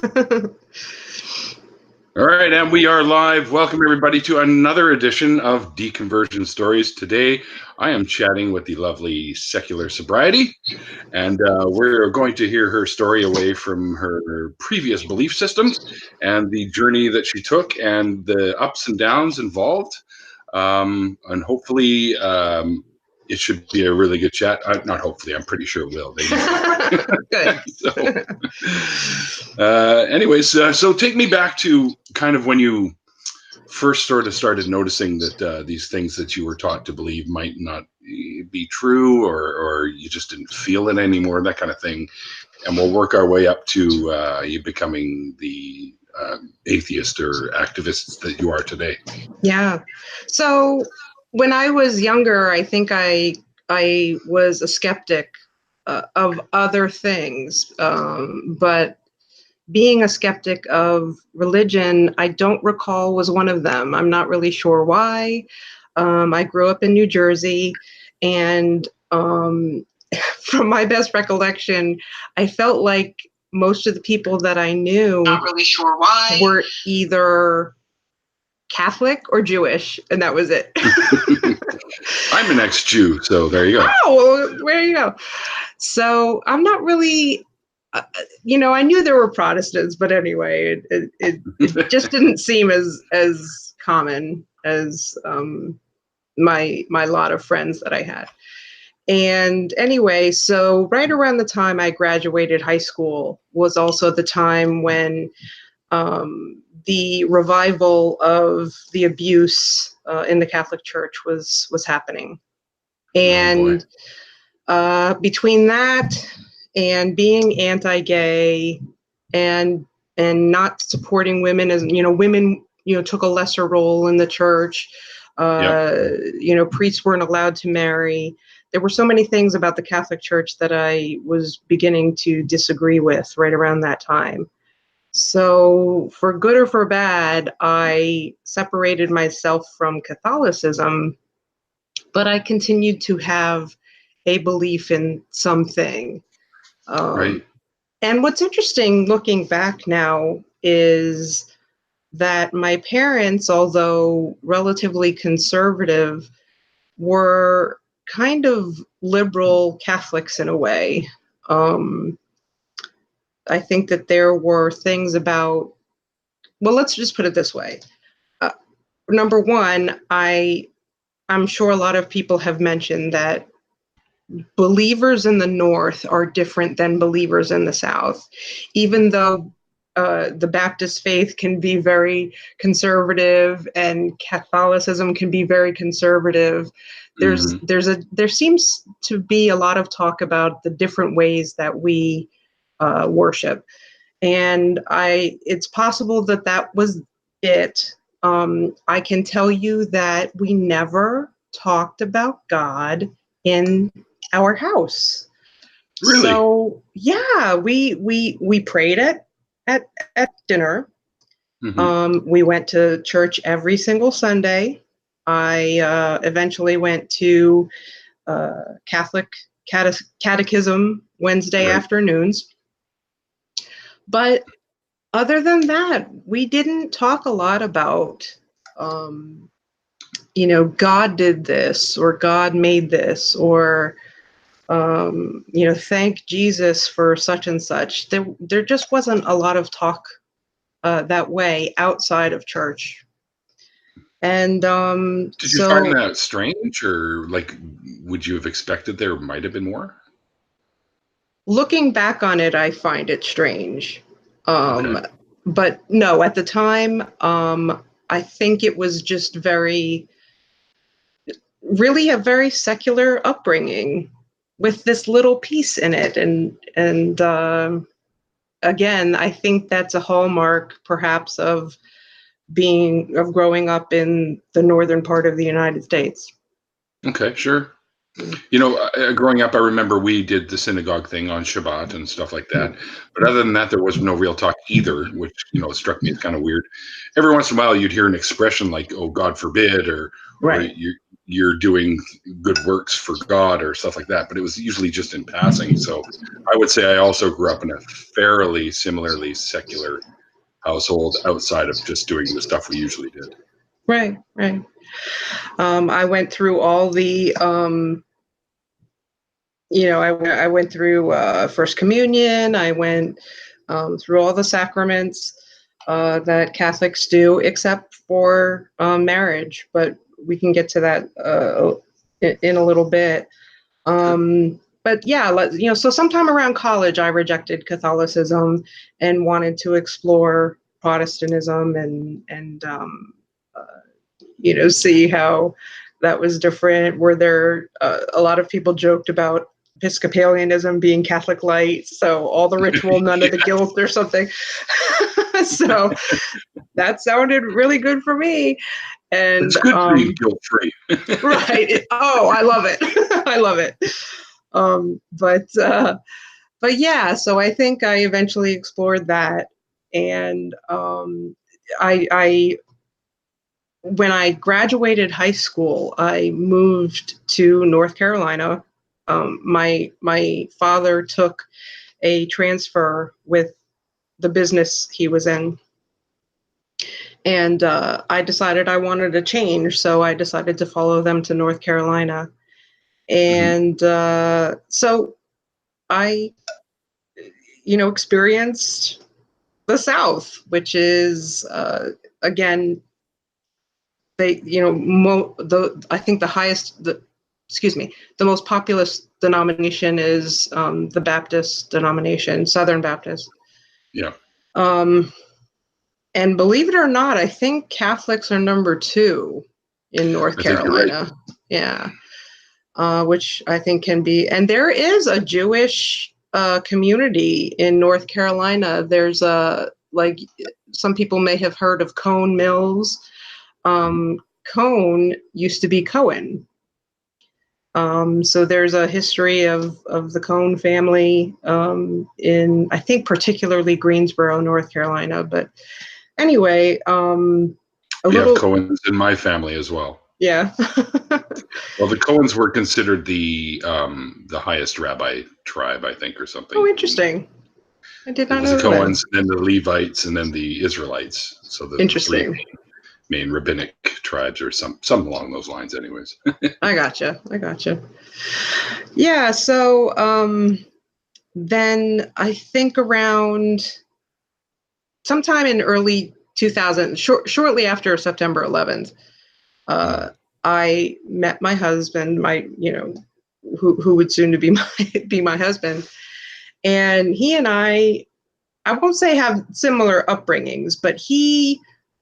All right, and we are live. Welcome, everybody, to another edition of Deconversion Stories. Today, I am chatting with the lovely Secular Sobriety, and we're going to hear her story away from her previous belief systems and the journey that she took and the ups and downs involved. And hopefully, it should be a really good chat. Not hopefully, I'm pretty sure it will. Good. Anyways, so take me back to kind of when you first sort of started noticing that these things that you were taught to believe might not be true, or you just didn't feel it anymore, that kind of thing. And we'll work our way up to you becoming the atheist or activist that you are today. Yeah. So when I was younger, I think I was a skeptic of other things, but being a skeptic of religion, I don't recall was one of them. I'm not really sure why. I grew up in New Jersey, and from my best recollection, I felt like most of the people that I knew, not really sure why, were either Catholic or Jewish, and that was it. I'm an ex-Jew, so there you go. Oh, well, there you go. So I'm not really, I knew there were Protestants, but anyway, it just didn't seem as common as my lot of friends that I had. And anyway, so right around the time I graduated high school was also the time when the revival of the abuse in the Catholic Church was happening. And between that and being anti-gay and not supporting women, as women took a lesser role in the church. Priests weren't allowed to marry. There were so many things about the Catholic Church that I was beginning to disagree with right around that time. So for good or for bad, I separated myself from Catholicism, but I continued to have a belief in something. Right. And what's interesting looking back now is that my parents, although relatively conservative, were kind of liberal Catholics in a way. I think that there were things about, well, let's just put it this way. Number one, I'm sure a lot of people have mentioned that believers in the North are different than believers in the South, even though the Baptist faith can be very conservative and Catholicism can be very conservative. There seems to be a lot of talk about the different ways that we worship, and it's possible that was it. I can tell you that we never talked about God in our house. Really? So yeah, we prayed at dinner. Mm-hmm. We went to church every single Sunday. I eventually went to Catholic catechism Wednesday afternoons. But other than that, we didn't talk a lot about, God did this, or God made this, or, thank Jesus for such and such. There just wasn't a lot of talk that way outside of church. And did you find that strange, or would you have expected there might have been more? Looking back on it, I find it strange. But no, at the time, I think it was just really a very secular upbringing with this little piece in it. And again, I think that's a hallmark perhaps of growing up in the northern part of the United States. Okay, sure. Growing up, I remember we did the synagogue thing on Shabbat and stuff like that. But other than that, there was no real talk either, which, struck me as kind of weird. Every once in a while, you'd hear an expression like, "Oh, God forbid," or you're doing good works for God or stuff like that, but it was usually just in passing. So I would say I also grew up in a fairly similarly secular household outside of just doing the stuff we usually did. Right. I went through all the, I went through First Communion. I went through all the sacraments that Catholics do, except for marriage. But we can get to that in a little bit. But yeah, so sometime around college, I rejected Catholicism and wanted to explore Protestantism and see how that was different. Were there a lot of people joked about Episcopalianism being Catholic light, so all the ritual, none of the guilt or something. So that sounded really good for me. And it's good being guilt-free. Right. Oh, I love it. I love it. But yeah, so I think I eventually explored that. And I when I graduated high school, I moved to North Carolina. My father took a transfer with the business he was in, and I decided I wanted to change, so I decided to follow them to North Carolina. And so I, experienced the South, which is again, they, I think the most populous denomination is the Baptist denomination, Southern Baptist. Yeah. And believe it or not, I think Catholics are number 2 in North Carolina. Right. Yeah. Which I think can be, and there is a Jewish community in North Carolina. There's like some people may have heard of Cone Mills. Cone used to be Cohen. So there's a history of the Cone family in, I think, particularly Greensboro, North Carolina. But anyway, we have Cohens in my family as well. Yeah. Well, the Cohens were considered the highest rabbi tribe, I think, or something. Oh, interesting. I did not know that. The Cohens, and then the Levites, and then the Israelites. So the interesting. 3 main rabbinic tribes, or some along those lines, anyways. I gotcha. Yeah. So then I think around sometime in early 2000, shortly after September 11th, I met my husband, who would soon to be my husband, and he and I won't say have similar upbringings, but he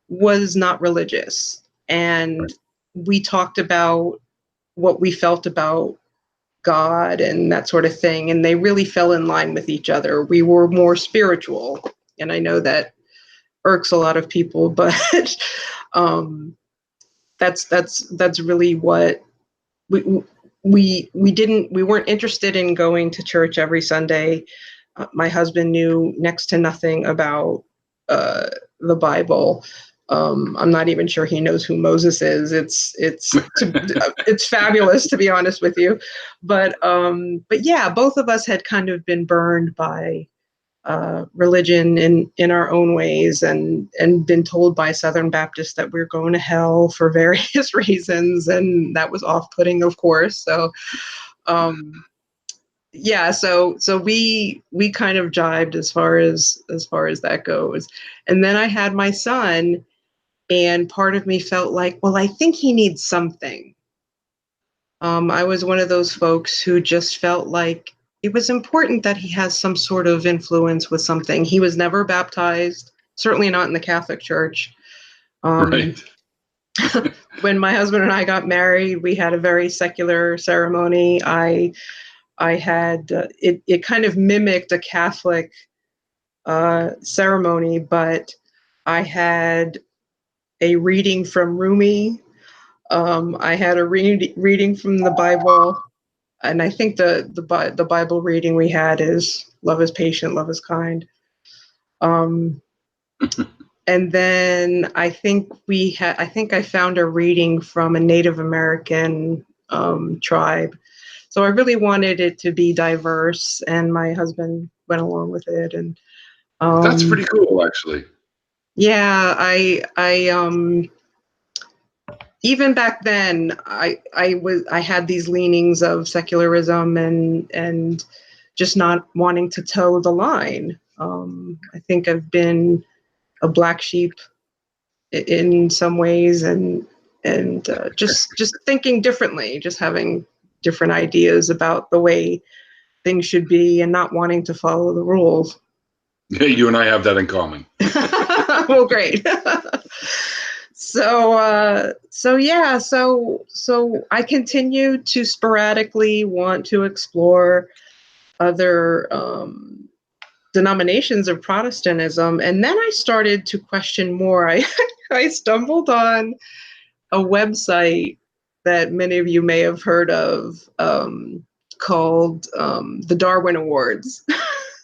was not religious, and we talked about what we felt about God and that sort of thing, and they really fell in line with each other. We were more spiritual, and I know that irks a lot of people, but that's really what we weren't interested in going to church every Sunday. My husband knew next to nothing about the Bible. I'm not even sure he knows who Moses is. It's fabulous, to be honest with you. But yeah, both of us had kind of been burned by religion in our own ways, and been told by Southern Baptists that we're going to hell for various reasons, and that was off-putting, of course. So yeah, so we kind of jibed as far as that goes. And then I had my son, and part of me felt like, well, I think he needs something. I was one of those folks who just felt like it was important that he has some sort of influence with something. He was never baptized, certainly not in the Catholic Church. Right. When my husband and I got married, we had a very secular ceremony. I had it kind of mimicked a Catholic ceremony, but I had a reading from Rumi. I had a reading from the Bible, and I think the Bible reading we had is "Love is patient, love is kind." And then I think I found a reading from a Native American tribe. So I really wanted it to be diverse, and my husband went along with it. And That's pretty cool, actually. yeah, I even back then, I had these leanings of secularism and just not wanting to toe the line. I think I've been a black sheep in some ways, and just thinking differently, just having different ideas about the way things should be, and not wanting to follow the rules. You and I have that in common. Well, great. So I continue to sporadically want to explore other denominations of Protestantism, and then I started to question more. I stumbled on a website that many of you may have heard of, called the Darwin Awards.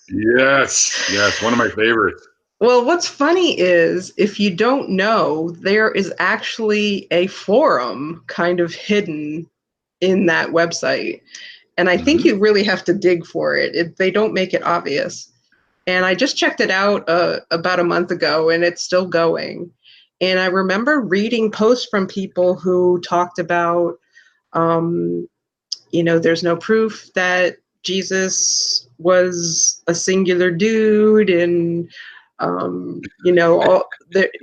Yes, one of my favorites. Well, what's funny is, if you don't know, there is actually a forum kind of hidden in that website. And I think you really have to dig for it. They don't make it obvious. And I just checked it out about a month ago, and it's still going. And I remember reading posts from people who talked about, there's no proof that Jesus was a singular dude, and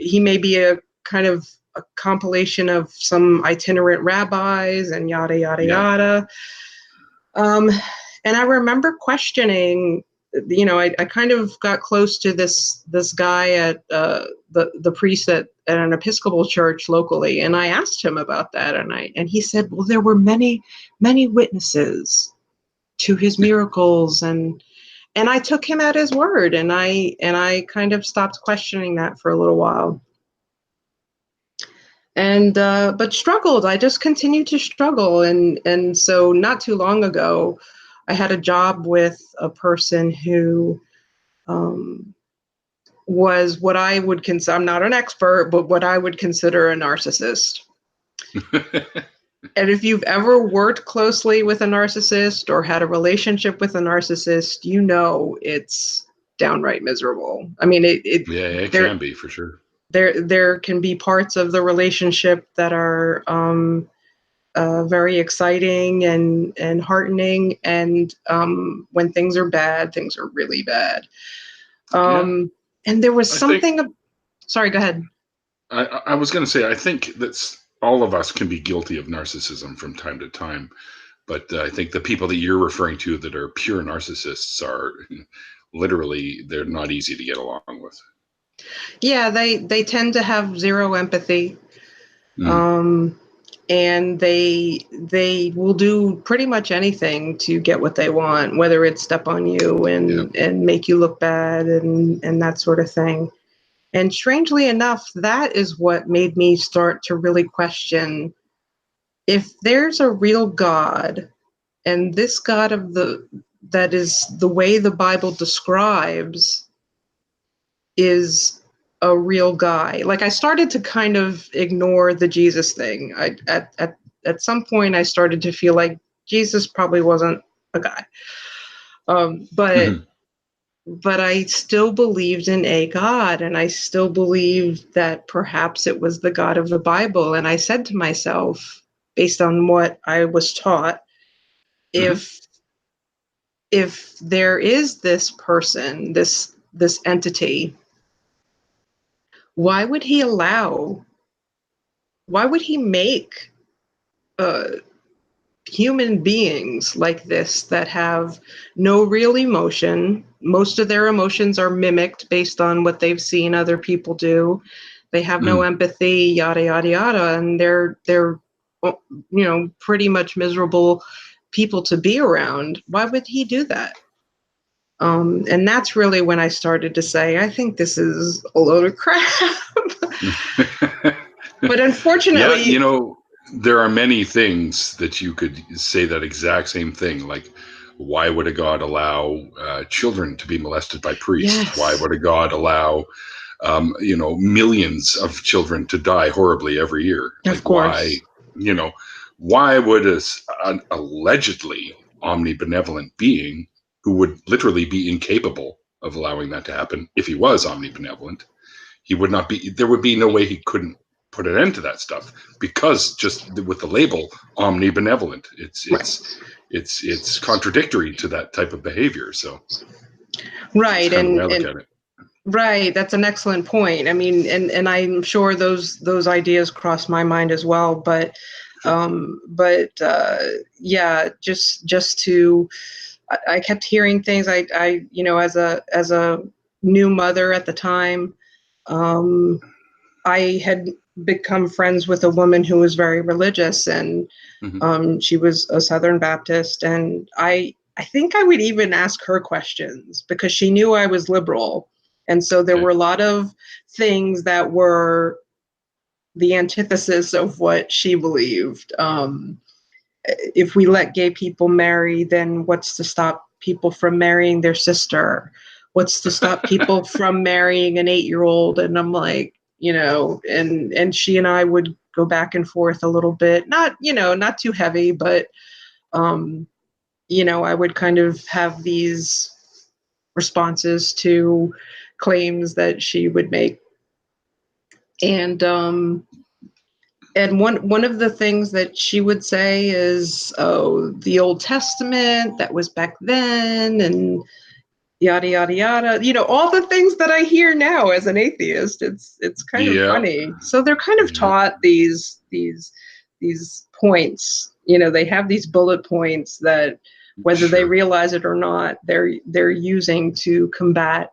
he may be a kind of a compilation of some itinerant rabbis and yada yada yada. And I remember questioning. I kind of got close to this guy at the priest at an Episcopal church locally, and I asked him about that, and he said, well, there were many witnesses to his miracles, and I took him at his word, and I kind of stopped questioning that for a little while. And but struggled. I just continued to struggle, and so not too long ago, I had a job with a person who was what I would consider, I'm not an expert, but what I would consider a narcissist. And if you've ever worked closely with a narcissist or had a relationship with a narcissist, it's downright miserable. I mean, it can be, for sure. There can be parts of the relationship that are very exciting and heartening, and when things are bad, things are really bad. And there was something. Sorry, go ahead. I was going to say, I think that all of us can be guilty of narcissism from time to time, but I think the people that you're referring to that are pure narcissists are literally, they're not easy to get along with. Yeah, they tend to have zero empathy. And they will do pretty much anything to get what they want, whether it's step on you and make you look bad and that sort of thing. And strangely enough, that is what made me start to really question, if there's a real God, and this God that is the way the Bible describes is a real guy. Like, I started to kind of ignore the Jesus thing. At some point I started to feel like Jesus probably wasn't a guy. But I still believed in a God, and I still believed that perhaps it was the God of the Bible. And I said to myself, based on what I was taught, if there is this person, this entity, why would he make human beings like this that have no real emotion? Most of their emotions are mimicked based on what they've seen other people do. They have no empathy, yada yada yada, and they're pretty much miserable people to be around. Why would he do that? And that's really when I started to say, I think this is a load of crap. But unfortunately, there are many things that you could say that exact same thing. Like, why would a God allow children to be molested by priests? Yes. Why would a God allow millions of children to die horribly every year. Of course. Why would an allegedly omnibenevolent being, who would literally be incapable of allowing that to happen, if he was omnibenevolent, there would be no way he couldn't put an end to that stuff, because just with the label omnibenevolent, it's contradictory to that type of behavior. So right, kind of the way I look at it. Right, that's an excellent point. I mean, and I'm sure those ideas cross my mind as well. But yeah, just to, I kept hearing things. I as a new mother at the time, I had become friends with a woman who was very religious, and she was a Southern Baptist, and I think I would even ask her questions because she knew I was liberal. And so there were a lot of things that were the antithesis of what she believed. If we let gay people marry, then what's to stop people from marrying their sister? What's to stop people from marrying an 8-year-old? And I'm like, and she and I would go back and forth a little bit, not too heavy, but, I would kind of have these responses to claims that she would make. And one of the things that she would say is, oh, the Old Testament, that was back then, and yada yada yada. All the things that I hear now as an atheist. It's kind of funny. So they're kind of taught these points. They have these bullet points that, whether they realize it or not, they're using to combat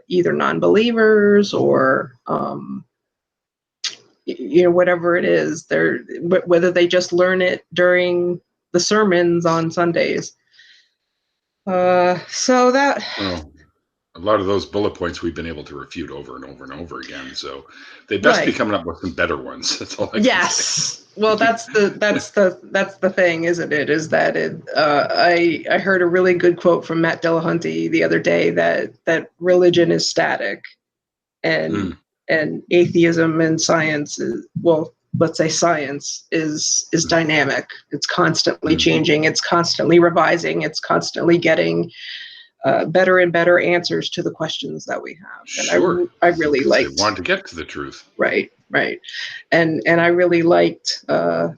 either non-believers or whatever it is. Whether they just learn it during the sermons on Sundays. So that. Well, a lot of those bullet points we've been able to refute over and over and over again. So they best be coming up with some better ones. That's all I can say. Well, that's the thing, isn't it? Is that I heard a really good quote from Matt Dillahunty the other day that religion is static, and atheism and science is, well, let's say science is dynamic. It's constantly changing. It's constantly revising. It's constantly getting better and better answers to the questions that we have. And I really liked. They want to get to the truth. Right. And I really liked the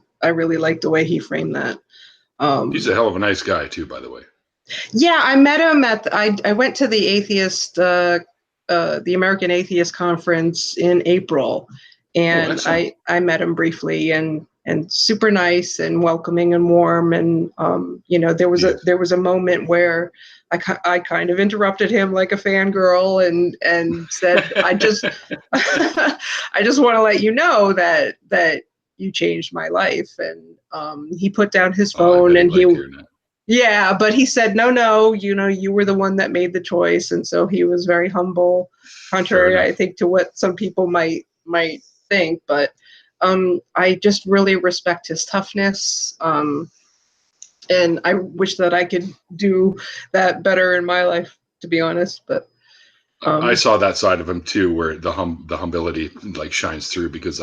way he framed that. He's a hell of a nice guy too, by the way. Yeah, I met him I went to the Atheist, the American Atheist Conference in April, and I met him briefly, and super nice and welcoming and warm. And there was a moment where I kind of interrupted him like a fangirl and said, I just want to let you know that you changed my life. And he put down his phone and but he said, no, you were the one that made the choice. And so he was very humble, contrary, I think, to what some people might think. But I just really respect his toughness. And I wish that I could do that better in my life, to be honest. But I saw that side of him too, where the humility shines through. Because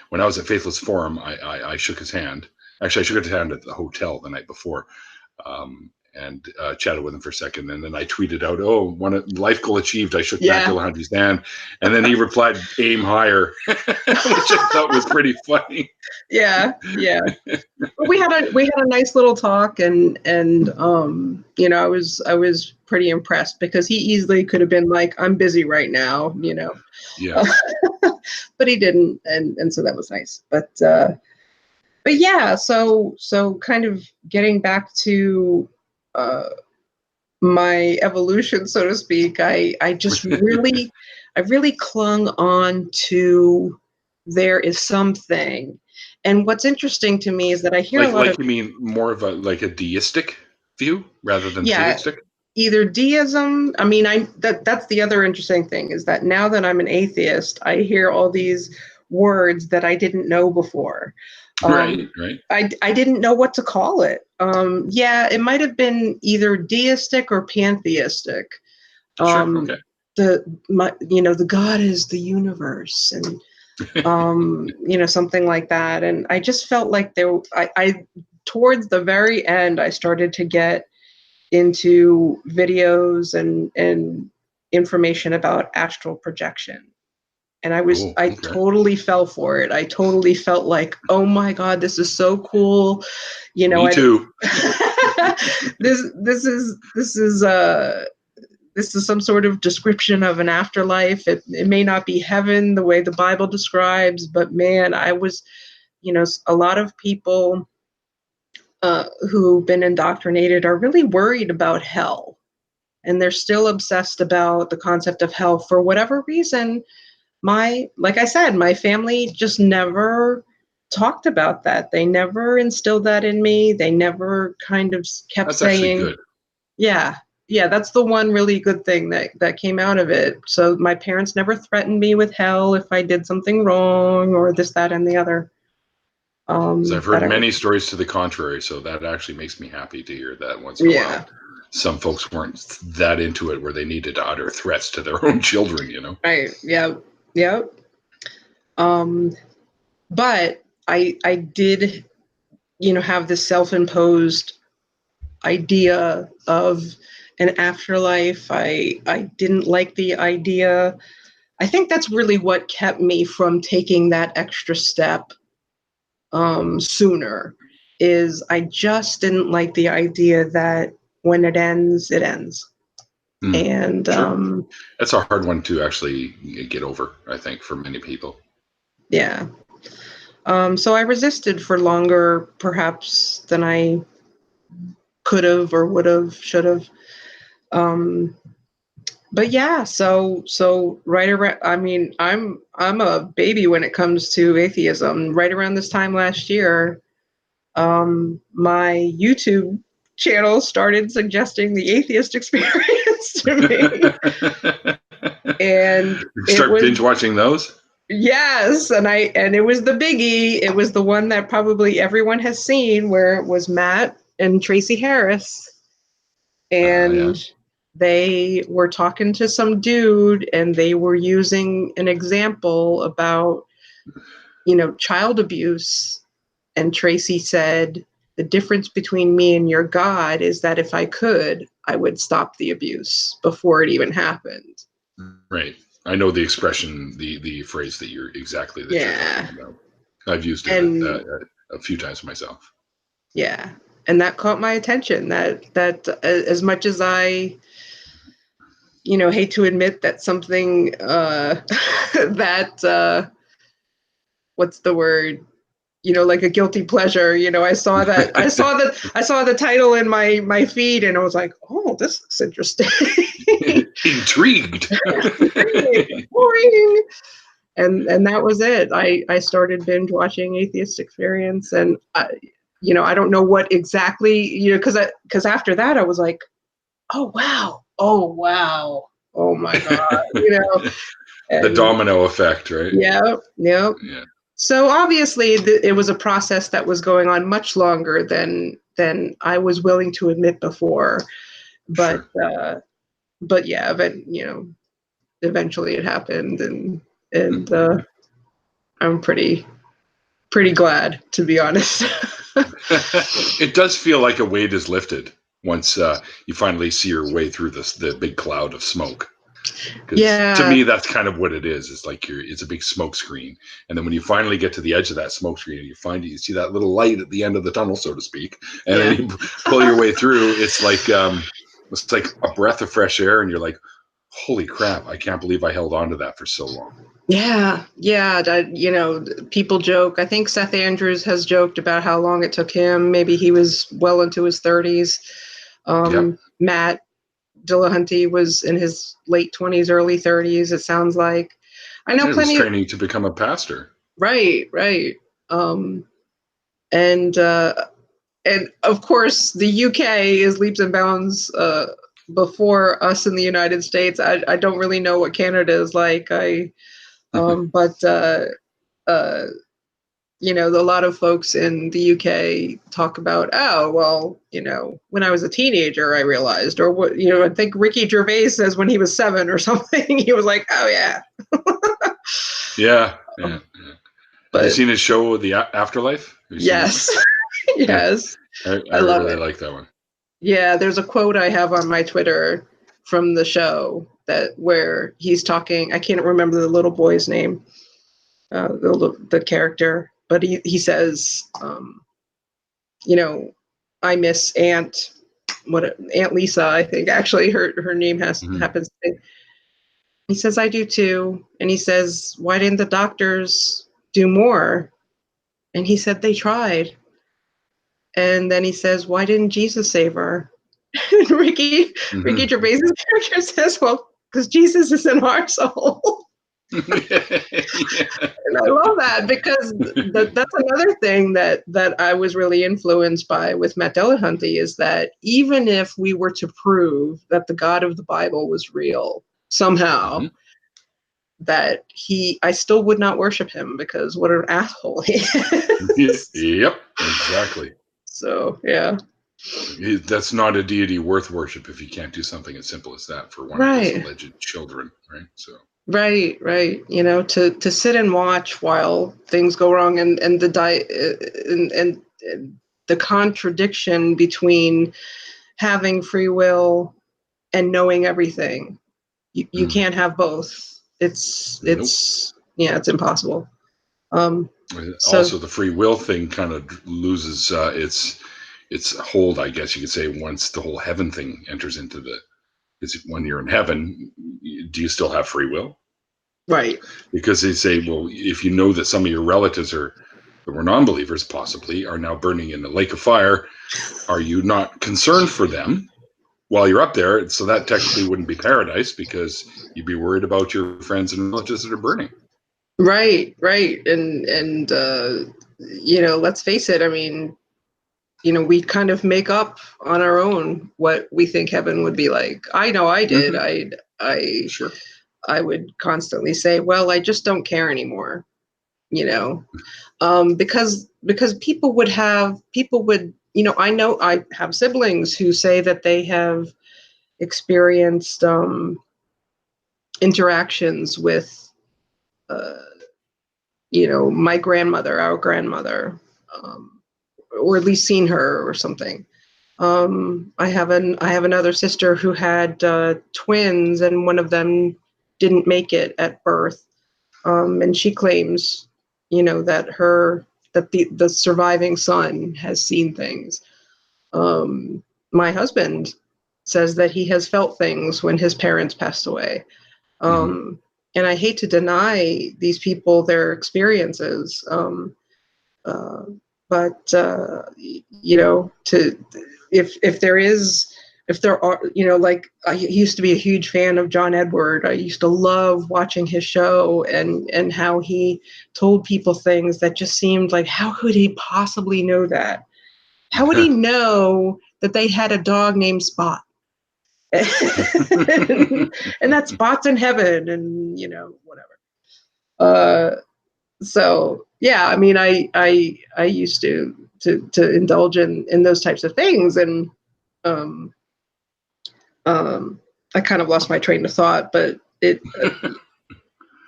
when I was at Faithless Forum, I shook his hand. Actually, I shook his hand at the hotel the night before, and chatted with him for a second. And then I tweeted out, one life goal achieved. I shook Matt Dillahunty's hand. And then he replied, aim higher, which I thought was pretty funny. Yeah. But we had a nice little talk, and I was pretty impressed, because he easily could have been like, I'm busy right now, Yeah. But he didn't. And so that was nice. But yeah, so kind of getting back to my evolution, so to speak, I just really clung on to there is something. And what's interesting to me is that I hear a lot of. You mean more of a deistic view rather than theistic? Either deism. I mean, that's the other interesting thing, is that now that I'm an atheist, I hear all these words that I didn't know before. Right. I didn't know what to call it. It might have been either deistic or pantheistic. Sure. Okay. the God is the universe, and something like that. And I just felt like I towards the very end, I started to get into videos and information about astral projection. And Oh, I okay. totally fell for it. I totally felt like, oh my God, this is so cool. Me too. This is some sort of description of an afterlife. It may not be heaven the way the Bible describes, but man, I was, a lot of people who've been indoctrinated are really worried about hell. And they're still obsessed about the concept of hell for whatever reason. Like I said, my family just never talked about that. They never instilled that in me. They never kind of kept That's actually saying, good. yeah, that's the one really good thing that came out of it. So my parents never threatened me with hell if I did something wrong or this, that, and the other. I've heard many stories to the contrary, so that actually makes me happy to hear that once in a while. Some folks weren't that into it where they needed to utter threats to their own children, Right. Yeah. But I did, have this self-imposed idea of an afterlife. I didn't like the idea. I think that's really what kept me from taking that extra step sooner, is I just didn't like the idea that when it ends, it ends. And sure. That's a hard one to actually get over, I think, for many people. Yeah. So I resisted for longer, perhaps, than I could have or would have, should have. But yeah, so right around, I mean, I'm a baby when it comes to atheism. Right around this time last year, my YouTube channel started suggesting the atheist experience to me. And you start binge watching those? Yes, and it was the biggie. It was the one that probably everyone has seen, where it was Matt and Tracy Harris. And they were talking to some dude, and they were using an example about, child abuse. And Tracy said, the difference between me and your God is that if I could, I would stop the abuse before it even happened. Right. I know the expression, the phrase that you're talking about. I've used it a few times myself. Yeah. And that caught my attention, that as much as I, hate to admit that something that what's the word? Like a guilty pleasure. I saw the title in my feed, and I was like, oh, this looks interesting. Intrigued. Boring. And that was it. I started binge watching Atheist Experience, and I don't know what exactly, because after that I was like, oh wow, oh my God, the domino effect, right? Yeah. Yeah. So obviously it was a process that was going on much longer than I was willing to admit before, but sure. But yeah, but eventually it happened, and I'm pretty glad, to be honest. It does feel like a weight is lifted once you finally see your way through the big cloud of smoke. Because to me, that's kind of what it is. It's like it's a big smoke screen. And then when you finally get to the edge of that smoke screen and you see that little light at the end of the tunnel, so to speak, and then you pull your way through, it's like a breath of fresh air. And you're like, holy crap, I can't believe I held on to that for so long. Yeah. People joke. I think Seth Andrews has joked about how long it took him. Maybe he was well into his 30s. Matt Dillahunty was in his late 20s, early 30s, it sounds like. I know plenty. He was training to become a pastor. Right. And of course, the UK is leaps and bounds before us in the United States. I don't really know what Canada is like. But a lot of folks in the UK talk about, oh, well, when I was a teenager, I realized, or what, I think Ricky Gervais says when he was 7 or something, he was like, oh yeah. Yeah. But, have you seen his show, The Afterlife? Yes. Yes. I love really it. like that one. Yeah, there's a quote I have on my Twitter from the show where he's talking. I can't remember the little boy's name, the character, but he says, I miss Aunt Lisa. I think actually her name happens. He says, I do too, and he says, why didn't the doctors do more? And he said they tried. And then he says, why didn't Jesus save her? And Ricky Gervais' character says, well, because Jesus is in our soul. Yeah. And I love that, because that's another thing that I was really influenced by with Matt Dillahunty, is that even if we were to prove that the God of the Bible was real somehow, that I still would not worship him, because what an asshole he is. Yep, exactly. So, yeah. That's not a deity worth worship if you can't do something as simple as that for one of his alleged children, right? So. Right. To sit and watch while things go wrong, and the contradiction between having free will and knowing everything. You can't have both. It's impossible. Also, the free will thing kind of loses its hold, I guess you could say, once the whole heaven thing enters into when you're in heaven, do you still have free will? Right. Because they say, well, if you know that some of your relatives that were non-believers possibly are now burning in the lake of fire, are you not concerned for them while you're up there? So that technically wouldn't be paradise, because you'd be worried about your friends and relatives that are burning. Right. And let's face it. I mean, we kind of make up on our own what we think heaven would be like. I know I did. Sure. I would constantly say, well, I just don't care anymore, because people would, I know I have siblings who say that they have experienced interactions with, my grandmother, our grandmother, or at least seen her or something. I have another sister who had twins, and one of them didn't make it at birth, and she claims, that the surviving son has seen things. My husband says that he has felt things when his parents passed away. And I hate to deny these people their experiences. But if there are, like, I used to be a huge fan of John Edward. I used to love watching his show and how he told people things that just seemed like, how could he possibly know that? How would he know that they had a dog named Spot? and that Spot's in heaven, and whatever. So yeah, I mean, I used to indulge in those types of things, and I kind of lost my train of thought, but it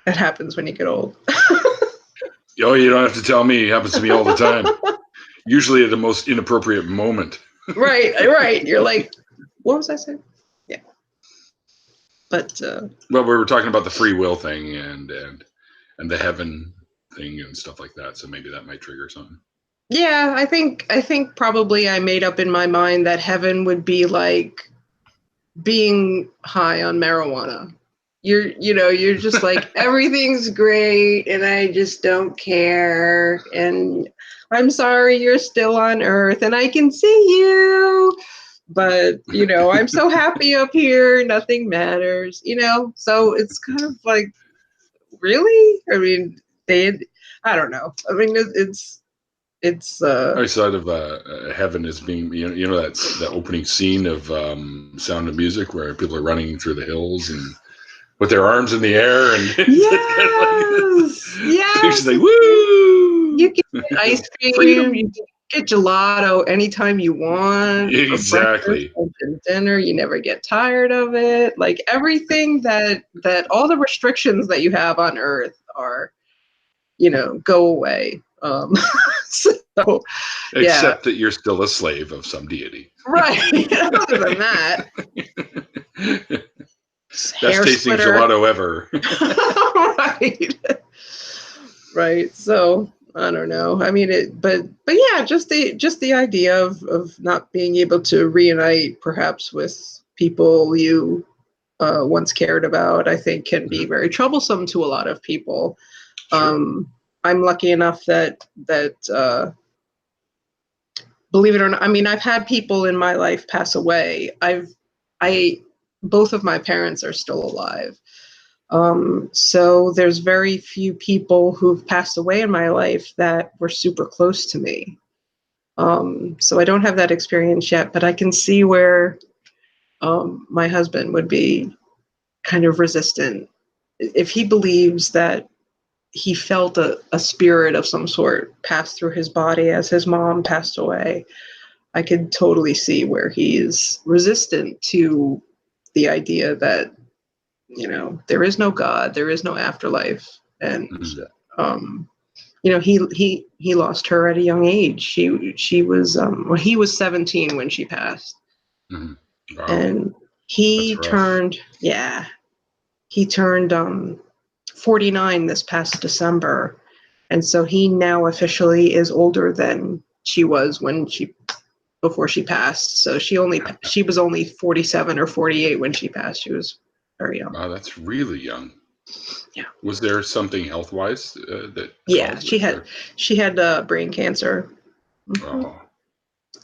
happens when you get old. Oh, you don't have to tell me. It happens to me all the time. Usually at the most inappropriate moment. Right. You're like, what was I saying? Yeah. But well, we were talking about the free will thing and the heaven thing and stuff like that. So maybe that might trigger something. Yeah, I think probably I made up in my mind that heaven would be like being high on marijuana. You're just like, everything's great and I just don't care. And I'm sorry you're still on Earth and I can see you. But, I'm so happy up here. Nothing matters, So it's kind of like, really? I mean, I don't know. I mean, it's I thought of heaven as being, that's the opening scene of Sound of Music, where people are running through the hills and with their arms in the air, and yes, she's like, woo! You can get ice cream, you can get gelato anytime you want for breakfast, Exactly. lunch, and dinner. You never get tired of it. Like everything that all the restrictions that you have on Earth are, go away. So yeah, Except that you're still a slave of some deity. right. Other than that, Best hair tasting splitter. gelato ever. Right. Right. So I don't know. I mean, but yeah, just the idea of not being able to reunite perhaps with people you once cared about, I think can be very troublesome to a lot of people. Sure. I'm lucky enough that believe it or not, I mean, I've had people in my life pass away. Both of my parents are still alive. So there's very few people who've passed away in my life that were super close to me. So I don't have that experience yet, but I can see where my husband would be kind of resistant. If he believes that he felt a spirit of some sort pass through his body as his mom passed away, I could totally see where he's resistant to the idea that, there is no God, there is no afterlife. And, he lost her at a young age. She was, he was 17 when she passed. Wow. And he turned 49 this past December. And so he now officially is older than she was before she passed. So she was only 47 or 48 when she passed. She was very young. Wow, that's really young. Yeah. Was there something health-wise that? Yeah, she had brain cancer. Oh.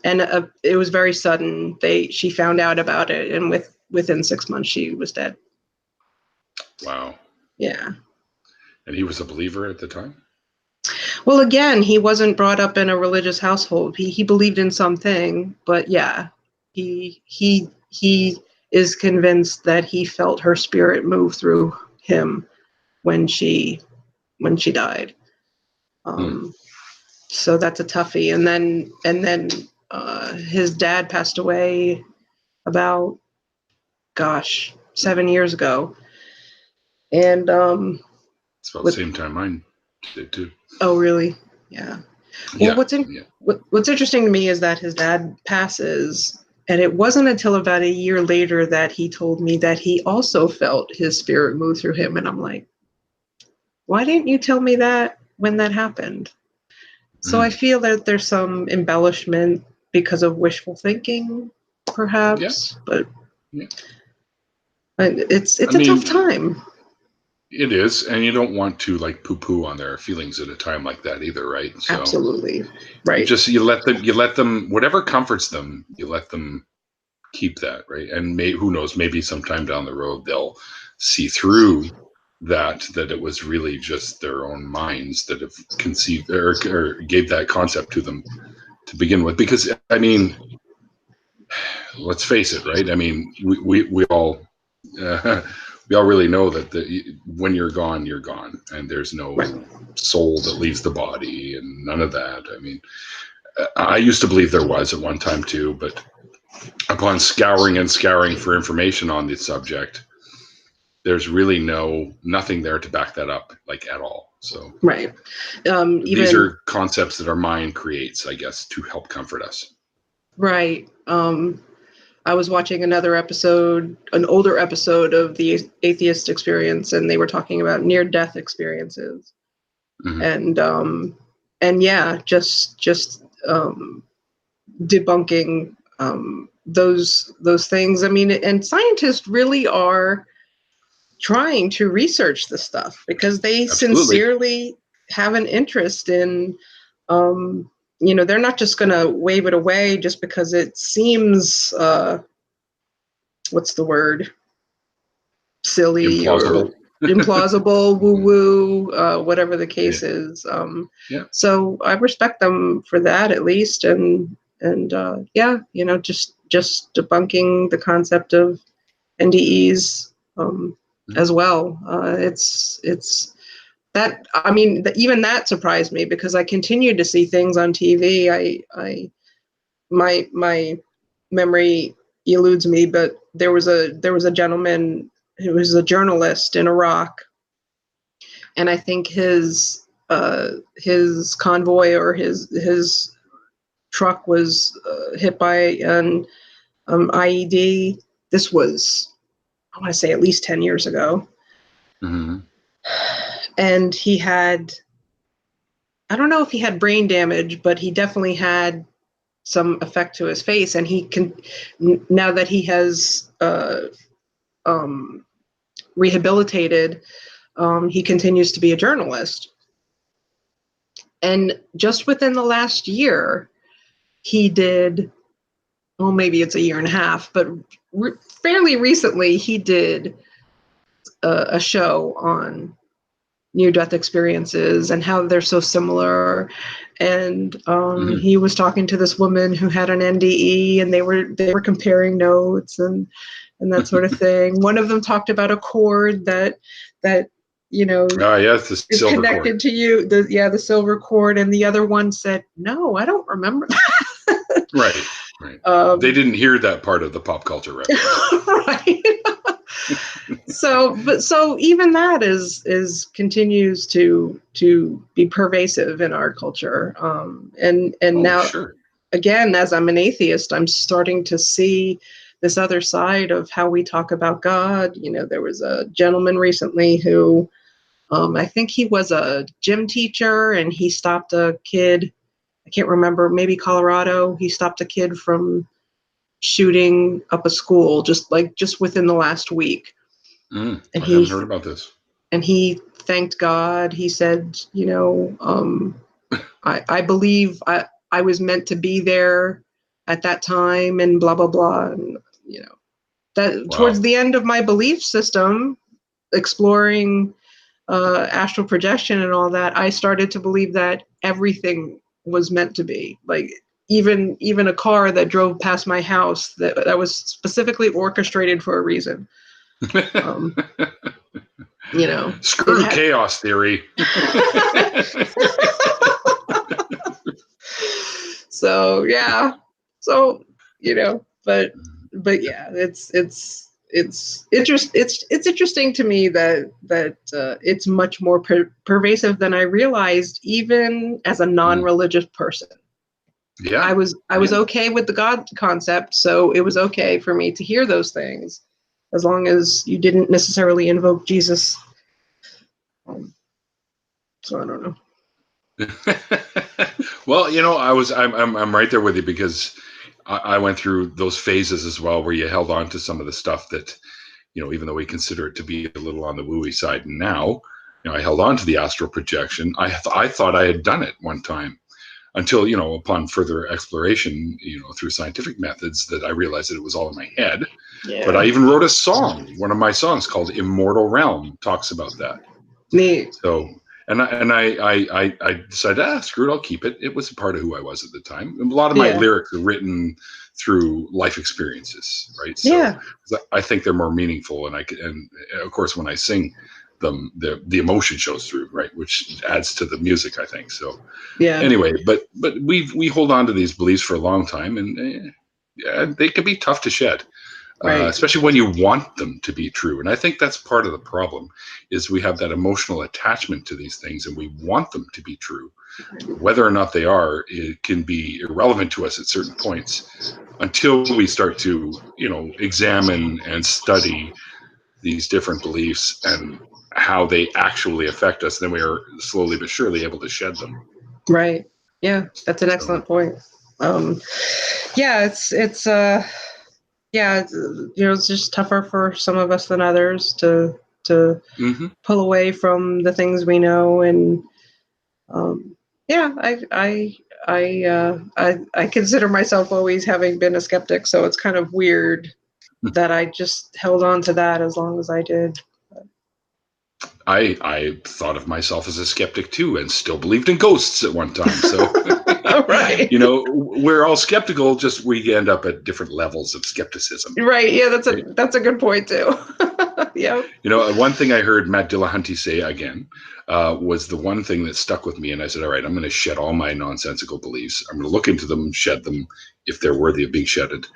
And it was very sudden. She found out about it, and within 6 months she was dead. Wow. Yeah. And he was a believer at the time? Well, again, he wasn't brought up in a religious household. He believed in something, but yeah, he is convinced that he felt her spirit move through him when she died. So that's a toughie. And then his dad passed away about 7 years ago. And it's about the same time mine did too. Oh, really? Yeah. Well, what's interesting to me is that his dad passes, and it wasn't until about a year later that he told me that he also felt his spirit move through him. And I'm like, why didn't you tell me that when that happened? So I feel that there's some embellishment because of wishful thinking, perhaps, but it's a tough time. It is, and you don't want to like poo-poo on their feelings at a time like that either, right? So absolutely, right. You let them, whatever comforts them, you let them keep that, right? And who knows, maybe sometime down the road they'll see through that it was really just their own minds that have conceived or gave that concept to them to begin with. Because I mean, let's face it, right? I mean, we all we all really know that when you're gone, and there's no soul that leaves the body and none of that. I mean, I used to believe there was at one time too, but upon scouring for information on the subject, there's really nothing there to back that up, like at all. So right. These are concepts that our mind creates, I guess, to help comfort us. Right. I was watching an older episode of the Atheist Experience, and they were talking about near-death experiences, and yeah, just debunking those things. I mean, and scientists really are trying to research this stuff because they sincerely have an interest in. They're not just going to wave it away just because it seems, what's the word? Silly or implausible, woo-woo, whatever the case is. So I respect them for that at least. And just debunking the concept of NDEs as well. It's that, I mean, even that surprised me, because I continued to see things on TV. My memory eludes me, but there was a gentleman who was a journalist in Iraq, and I think his convoy, or his truck, was hit by an IED. This was, I want to say, at least 10 years ago. Mm-hmm. And he had, I don't know if he had brain damage, but he definitely had some effect to his face. And he can, now that he has rehabilitated, he continues to be a journalist. And just within the last year, he did, well, maybe it's a year and a half, but fairly recently, he did a show on near-death experiences and how they're so similar. And he was talking to this woman who had an NDE, and they were comparing notes and that sort of thing. One of them talked about a cord that Yes, the is silver connected cord. to you. The silver cord. And the other one said, "No, I don't remember." Right. They didn't hear that part of the pop culture reference. Right. So even that is continues to be pervasive in our culture. And now, sure. again, as I'm an atheist, I'm starting to see this other side of how we talk about God. There was a gentleman recently who, I think he was a gym teacher, and he stopped a kid. I can't remember, maybe Colorado. He stopped a kid from shooting up a school just within the last week. I And haven't heard about this. And he thanked God. He said, I believe I was meant to be there at that time, and blah, blah, blah. And, that towards the end of my belief system, exploring astral projection and all that, I started to believe that everything was meant to be. Like, even a car that drove past my house that was specifically orchestrated for a reason. Screw chaos theory. So yeah, but yeah, it's interesting to me that it's much more pervasive than I realized, even as a non-religious person. Yeah, I was okay with the God concept, so it was okay for me to hear those things, as long as you didn't necessarily invoke Jesus. So I don't know. Well, I'm right there with you, because I went through those phases as well, where you held on to some of the stuff that, even though we consider it to be a little on the wooey side now, I held on to the astral projection. I thought I had done it one time, until, upon further exploration, through scientific methods, that I realized that it was all in my head. Yeah. But I even wrote a song. One of my songs, called Immortal Realm, talks about that. Neat. So, and I decided, screw it, I'll keep it. It was a part of who I was at the time. And a lot of my lyrics are written through life experiences, right? So I think they're more meaningful, and of course, when I sing them, the emotion shows through, right? Which adds to the music, I think. So anyway, but we hold on to these beliefs for a long time, and they can be tough to shed. Right. Especially when you want them to be true. And I think that's part of the problem, is we have that emotional attachment to these things, and we want them to be true. Whether or not they are, it can be irrelevant to us at certain points, until we start to, examine and study these different beliefs and how they actually affect us. Then we are slowly but surely able to shed them. Right. Yeah, that's an excellent point. It's just tougher for some of us than others to pull away from the things we know. And I consider myself always having been a skeptic, so it's kind of weird that I just held on to that as long as I did. I thought of myself as a skeptic too, and still believed in ghosts at one time. So, Right. you know, we're all skeptical. Just we end up at different levels of skepticism. Right. Yeah, that's a good point too. Yeah. You know, one thing I heard Matt Dillahunty say again was the one thing that stuck with me, and I said, "All right, I'm going to shed all my nonsensical beliefs. I'm going to look into them, shed them if they're worthy of being shedded."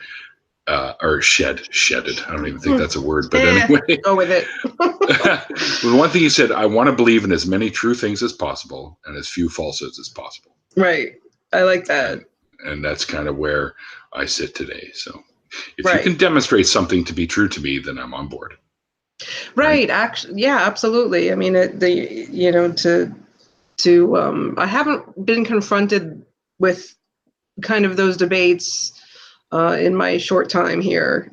Or shedded. I don't even think that's a word, but anyway. Go with it. The one thing he said, I want to believe in as many true things as possible and as few falsehoods as possible. Right. I like that. And that's kind of where I sit today. So if Right. you can demonstrate something to be true to me, then I'm on board. Right. Actually, yeah, absolutely. I mean, I haven't been confronted with kind of those debates in my short time here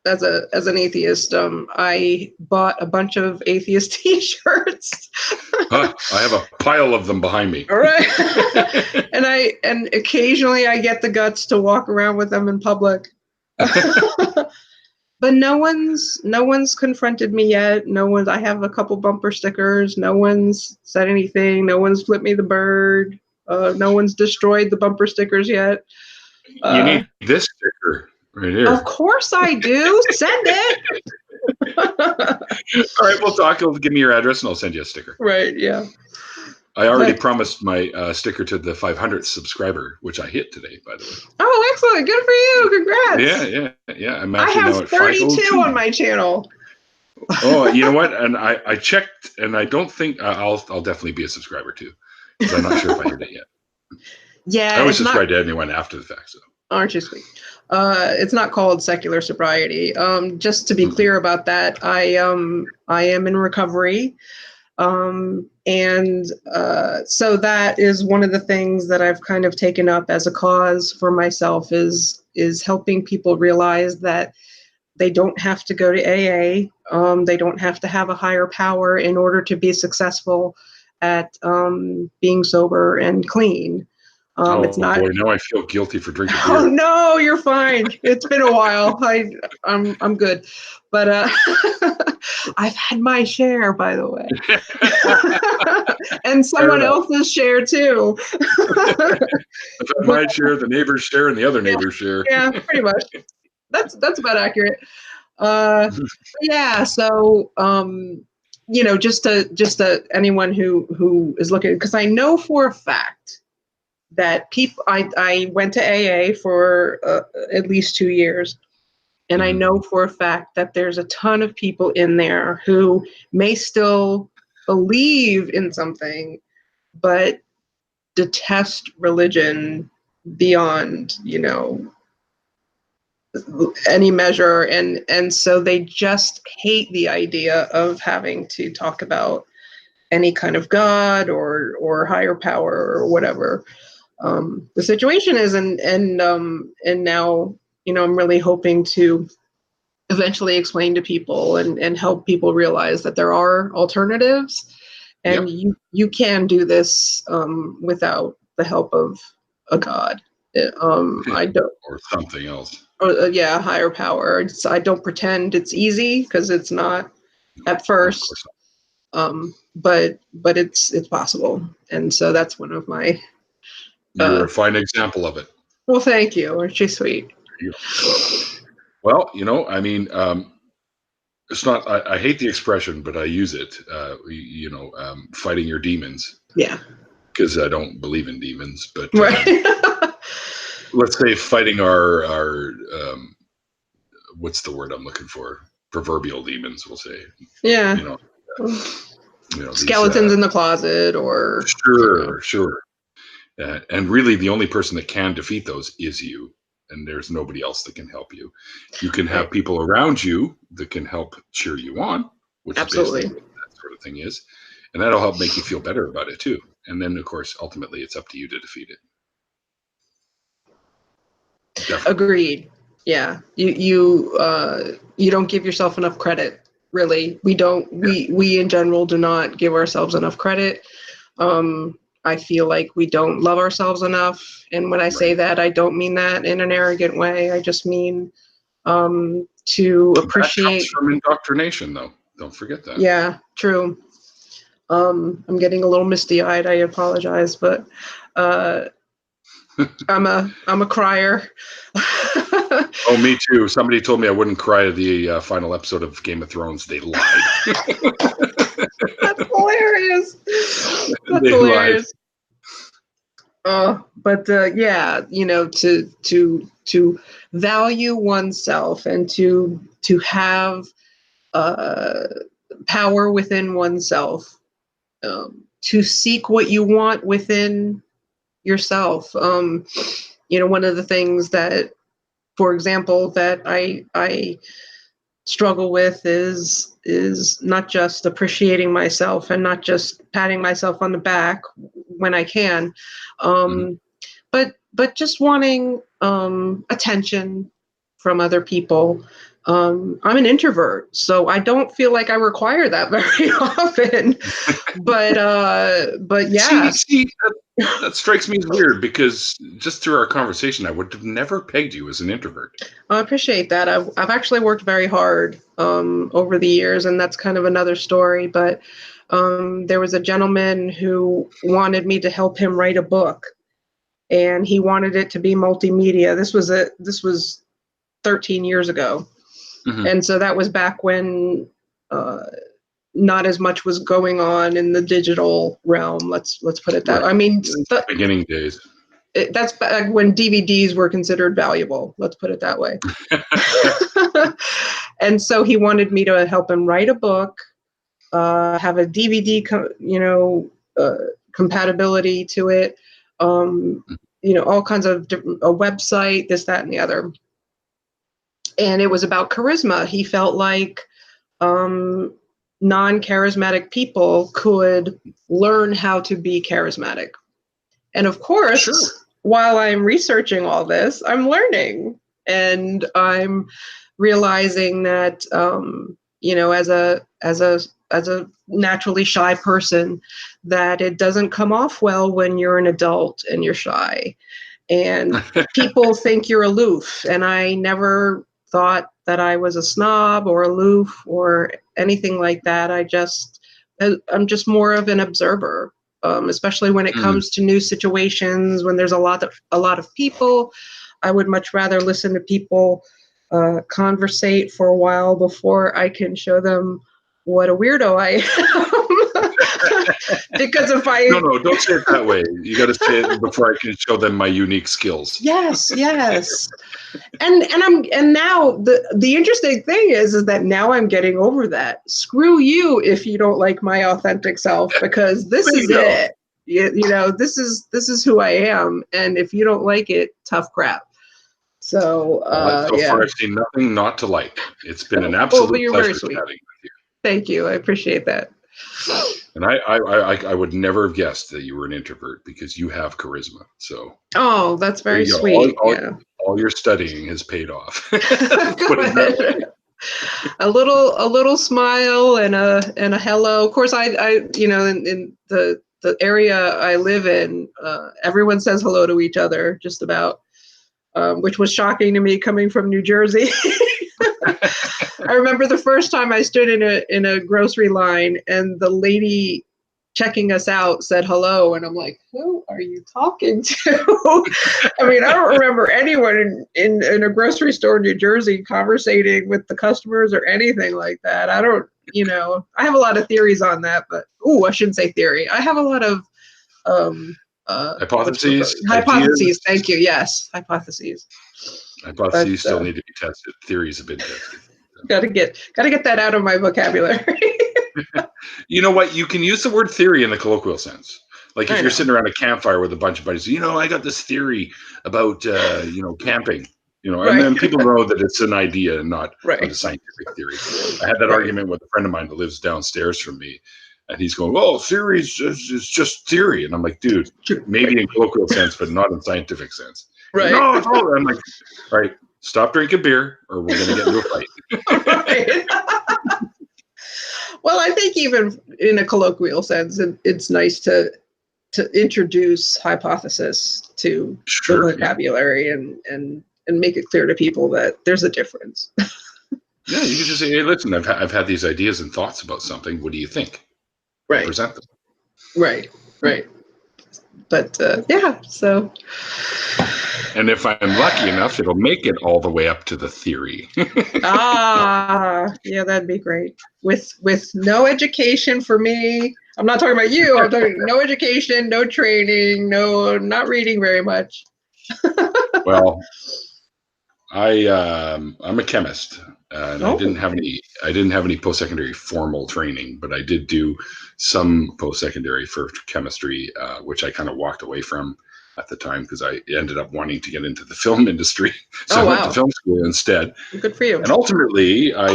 as an atheist. I bought a bunch of atheist T-shirts. I have a pile of them behind me. All right. and occasionally I get the guts to walk around with them in public. But no one's confronted me yet. I have a couple bumper stickers. No one's said anything. No one's flipped me the bird. No one's destroyed the bumper stickers yet. You need this sticker right here. Of course I do. Send it. All right, we'll talk. Give me your address and I'll send you a sticker. Right, yeah. I already promised my sticker to the 500th subscriber, which I hit today, by the way. Oh, excellent. Good for you. Congrats. Yeah. I'm I actually now have at 32 on my channel. Oh, you know what? And I checked, and I don't think I'll definitely be a subscriber too, because I'm not sure if I hit it yet. Yeah. I always subscribe to anyone after the fact. So. Aren't you sweet? It's not called Secular Sobriety. Just to be clear about that, I am in recovery. So that is one of the things that I've kind of taken up as a cause for myself is helping people realize that they don't have to go to AA. They don't have to have a higher power in order to be successful at being sober and clean. It's not. Boy, now I feel guilty for drinking beer. Oh no, you're fine. It's been a while. I'm good, but I've had my share, by the way, and someone else's share too. I've had my share, the neighbor's share, and the other neighbor's share. Yeah, pretty much. That's about accurate. Yeah. So just to anyone who is looking, because I know for a fact that people, I went to AA for at least 2 years, and I know for a fact that there's a ton of people in there who may still believe in something, but detest religion beyond, any measure. And so they just hate the idea of having to talk about any kind of God or higher power or whatever the situation is, and now I'm really hoping to eventually explain to people and help people realize that there are alternatives, and you can do this without the help of a God. I don't, or something else, or higher power. I don't pretend it's easy, because it's not at first. But it's possible, and so that's one of my. You're a fine example of it. Well, thank you. Aren't you sweet? Well, I mean, it's not. I hate the expression, but I use it. Fighting your demons. Yeah. Because I don't believe in demons, but right. Let's say fighting our what's the word I'm looking for? Proverbial demons, we'll say. Yeah. Skeletons in the closet, or. Sure. And really, the only person that can defeat those is you, and there's nobody else that can help you. You can have people around you that can help cheer you on, which absolutely is basically what that sort of thing is, and that'll help make you feel better about it too. And then, of course, ultimately, it's up to you to defeat it. Definitely. Agreed. Yeah, you don't give yourself enough credit. Really, we don't. We in general do not give ourselves enough credit. I feel like we don't love ourselves enough. And when I say that, I don't mean that in an arrogant way. I just mean to appreciate. That comes from indoctrination, though. Don't forget that. Yeah, true. I'm getting a little misty-eyed. I apologize, but I'm a crier. Oh, me too. Somebody told me I wouldn't cry at the final episode of Game of Thrones. They lied. That's hilarious. That's They hilarious. But yeah, to value oneself and to have power within oneself, to seek what you want within yourself. One of the things that, for example, that I struggle with is not just appreciating myself and not just patting myself on the back when I can, but just wanting attention from other people. I'm an introvert, so I don't feel like I require that very often. But yeah. See, that strikes me as weird, because just through our conversation, I would have never pegged you as an introvert. I appreciate that. I've actually worked very hard over the years, and that's kind of another story. But there was a gentleman who wanted me to help him write a book, and he wanted it to be multimedia. This was 13 years ago, and so that was back when not as much was going on in the digital realm. Let's put it that way. I mean, beginning days. That's back when DVDs were considered valuable. Let's put it that way. And so he wanted me to help him write a book, have a DVD, compatibility to it, all kinds of a website, this, that, and the other. And it was about charisma. He felt like non-charismatic people could learn how to be charismatic. And of course, sure, while I'm researching all this, I'm learning, and I'm realizing that, as a naturally shy person, that it doesn't come off well when you're an adult and you're shy, and people think you're aloof. And I never thought that I was a snob or aloof or anything like that. I'm just more of an observer. Especially when it comes to new situations, when there's a lot of people. I would much rather listen to people conversate for a while before I can show them what a weirdo I am. Because if I no, don't say it that way. You got to say it before I can show them my unique skills. Yes. And now the interesting thing is that now I'm getting over that. Screw you if you don't like my authentic self, because this is it. This is who I am, and if you don't like it, tough crap. So far I've seen nothing not to like. It's been an absolute pleasure chatting with you. Thank you. I appreciate that. And I would never have guessed that you were an introvert, because you have charisma. So that's very sweet. All your studying has paid off. A little smile and a hello. Of course, I in the area I live in, everyone says hello to each other, just about, which was shocking to me coming from New Jersey. I remember the first time I stood in a grocery line, and the lady checking us out said hello, and I'm like, who are you talking to? I mean, I don't remember anyone in a grocery store in New Jersey conversating with the customers or anything like that. I don't, I have a lot of theories on that, but I shouldn't say theory. I have a lot of hypotheses. Hypotheses. Thank you. Yes, hypotheses. Hypotheses still need to be tested. Theories have been tested. Got to get that out of my vocabulary. You know what? You can use the word theory in the colloquial sense. Like if you're sitting around a campfire with a bunch of buddies, I got this theory about, camping, and then people know that it's an idea and not a scientific theory. I had that argument with a friend of mine that lives downstairs from me, and he's going, well, theory is just theory. And I'm like, dude, maybe in colloquial sense, but not in scientific sense. Right. No, it's all right. I'm like, all right, stop drinking beer or we're going to get into a fight. Right. Well, I think even in a colloquial sense, it's nice to introduce hypothesis to the vocabulary and make it clear to people that there's a difference. Yeah, you can just say, hey, listen, I've had these ideas and thoughts about something. What do you think? Right. present them. Right. But yeah, so. And if I'm lucky enough, it'll make it all the way up to the theory. Yeah, that'd be great. With no education for me. I'm not talking about you. I'm talking no education, no training, not reading very much. Well, I'm a chemist, and I didn't have any post-secondary formal training, but I did do some post-secondary for chemistry, which I kind of walked away from at the time because I ended up wanting to get into the film industry, so I went to film school instead. Good for you. And ultimately, I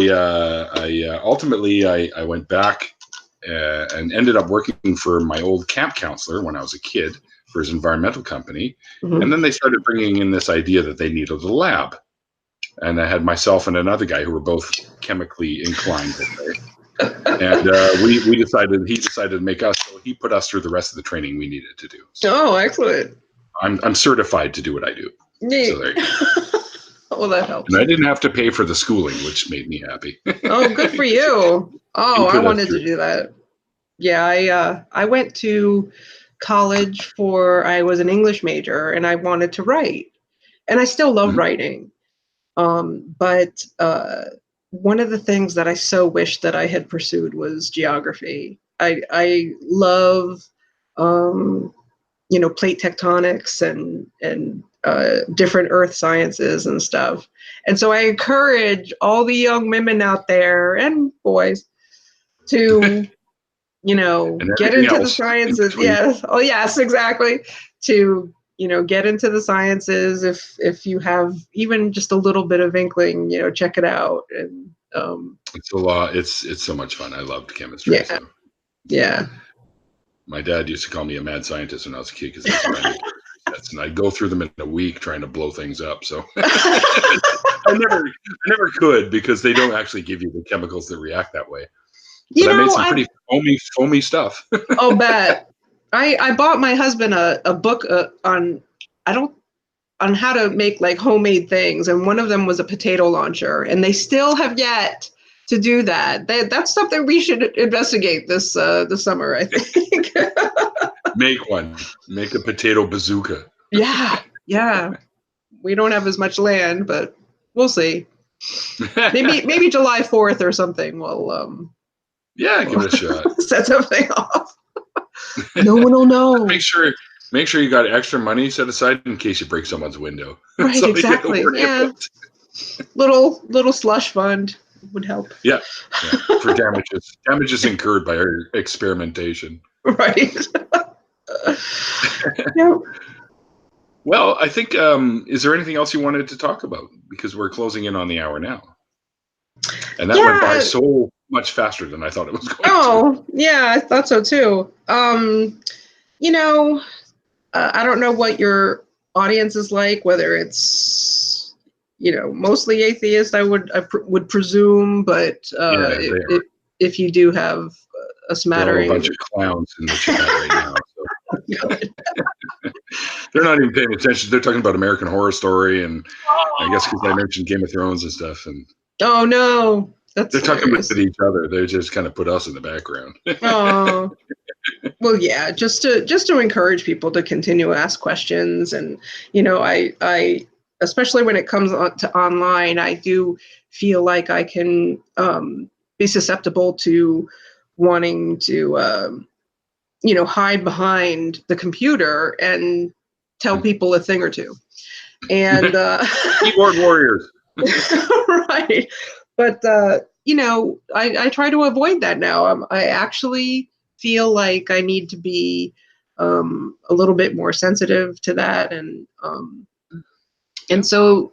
went back and ended up working for my old camp counselor when I was a kid for his environmental company. Mm-hmm. And then they started bringing in this idea that they needed a lab. And I had myself and another guy who were both chemically inclined. And he decided to make us, so he put us through the rest of the training we needed to do. So excellent. I'm certified to do what I do. Neat. So there you go. Well, that helps. And I didn't have to pay for the schooling, which made me happy. Oh, good for you. Oh, I wanted to do that. Yeah, I went to college I was an English major, and I wanted to write. And I still love writing. But one of the things that I so wish that I had pursued was geography. I love, plate tectonics and different earth sciences and stuff. And so I encourage all the young women out there and boys to, get into the sciences. Yes. Oh, yes, exactly. To, get into the sciences. If you have even just a little bit of inkling, check it out. And it's a lot. It's so much fun. I loved chemistry. Yeah. So. Yeah. My dad used to call me a mad scientist when I was a kid because I was writing tests, and I'd go through them in a week trying to blow things up. So I never could, because they don't actually give you the chemicals that react that way. But I made some pretty foamy stuff. Oh, bet. I bought my husband a book on how to make like homemade things, and one of them was a potato launcher, and they still have yet to do that. That's something we should investigate this summer, I think. Make a potato bazooka. Yeah. We don't have as much land, but we'll see. Maybe July 4th or something. We'll give it a shot. Set something off. No one will know. Make sure you got extra money set aside in case you break someone's window. Right, exactly. Yeah. Little slush fund would help. Yeah. For damages incurred by our experimentation. Right. Yeah. Well, I think, is there anything else you wanted to talk about? Because we're closing in on the hour now. And that went by so much faster than I thought it was going to. Oh, yeah, I thought so too. I don't know what your audience is like, whether it's, mostly atheist, I would presume, but if you do have a smattering. There are a bunch of clowns in the chat right now. So. They're not even paying attention. They're talking about American Horror Story, and I guess because I mentioned Game of Thrones and stuff. And oh no, they're talking with each other. They just kind of put us in the background. Oh, well, yeah, just to encourage people to continue to ask questions, and I especially when it comes to online, I do feel like I can be susceptible to wanting to hide behind the computer and tell people a thing or two. And keyboard warriors. Right. But I try to avoid that now. I actually feel like I need to be a little bit more sensitive to that, and so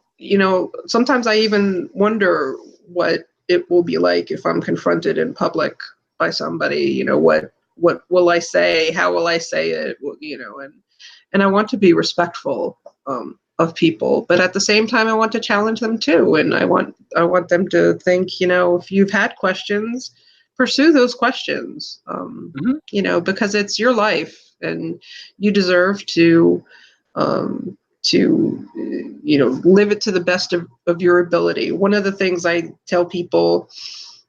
sometimes I even wonder what it will be like if I'm confronted in public by somebody. What will I say? How will I say it? And I want to be respectful of people, but at the same time, I want to challenge them too. And I want them to think, if you've had questions, pursue those questions, because it's your life and you deserve to live it to the best of your ability. One of the things I tell people,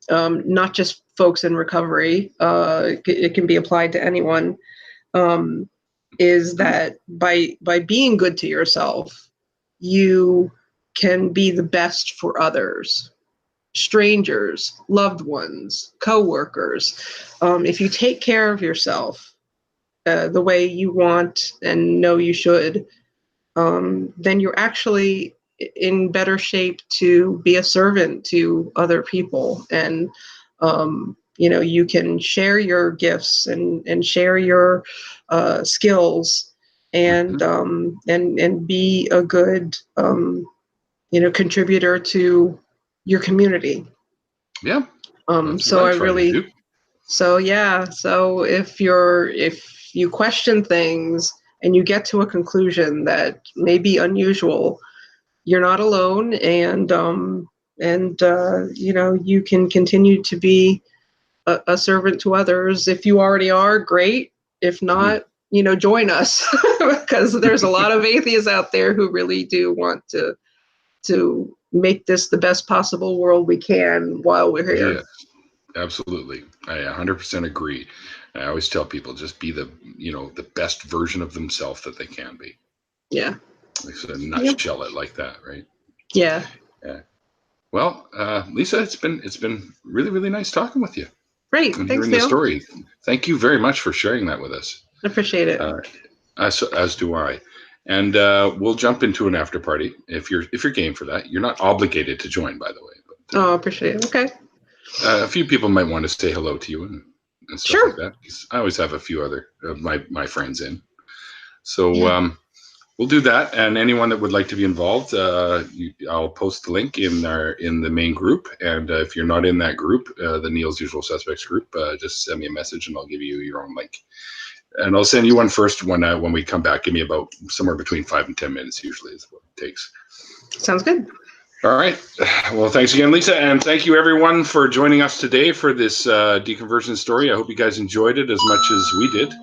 not just folks in recovery, it can be applied to anyone, is that by being good to yourself, you can be the best for others, strangers, loved ones, coworkers. If you take care of yourself the way you want and know you should, then you're actually in better shape to be a servant to other people. And you can share your gifts and share your skills and be a good contributor to your community. Yeah. So if you question things and you get to a conclusion that may be unusual, you're not alone, and you can continue to be a servant to others. If you already are, great. If not, join us, because there's a lot of atheists out there who really do want to make this the best possible world we can while we're here. Yeah, absolutely. I 100% agree. I always tell people, just be the best version of themselves that they can be. Yeah. Like, sort of nutshell it like that, right? Yeah. Yeah. Well, Lisa, it's been really, really nice talking with you. Great. And Thanks, hearing the story. Thank you very much for sharing that with us. I appreciate it. As do I. And we'll jump into an after party if you're game for that. You're not obligated to join, by the way. But, I appreciate it. Okay. A few people might want to say hello to you and stuff like that. I always have a few other of my friends in. So we'll do that. And anyone that would like to be involved, I'll post the link in the main group. And if you're not in that group, the Neil's Usual Suspects group, just send me a message and I'll give you your own link. And I'll send you one first when we come back. Give me about somewhere between 5 and 10 minutes usually is what it takes. Sounds good. All right. Well, thanks again, Lisa. And thank you, everyone, for joining us today for this deconversion story. I hope you guys enjoyed it as much as we did.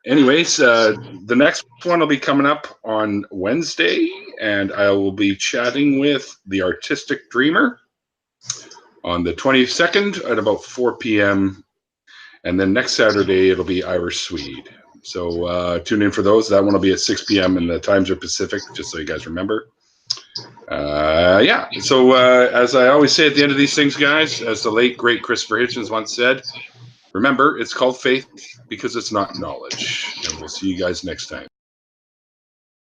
Anyways, the next one will be coming up on Wednesday, and I will be chatting with the Artistic Dreamer on the 22nd at about 4 p.m. And then next Saturday, it'll be Irish Swede. So tune in for those. That one will be at 6 p.m. and the times are Pacific, just so you guys remember. So as I always say at the end of these things, guys, as the late, great Christopher Hitchens once said, remember, it's called faith because it's not knowledge. And we'll see you guys next time.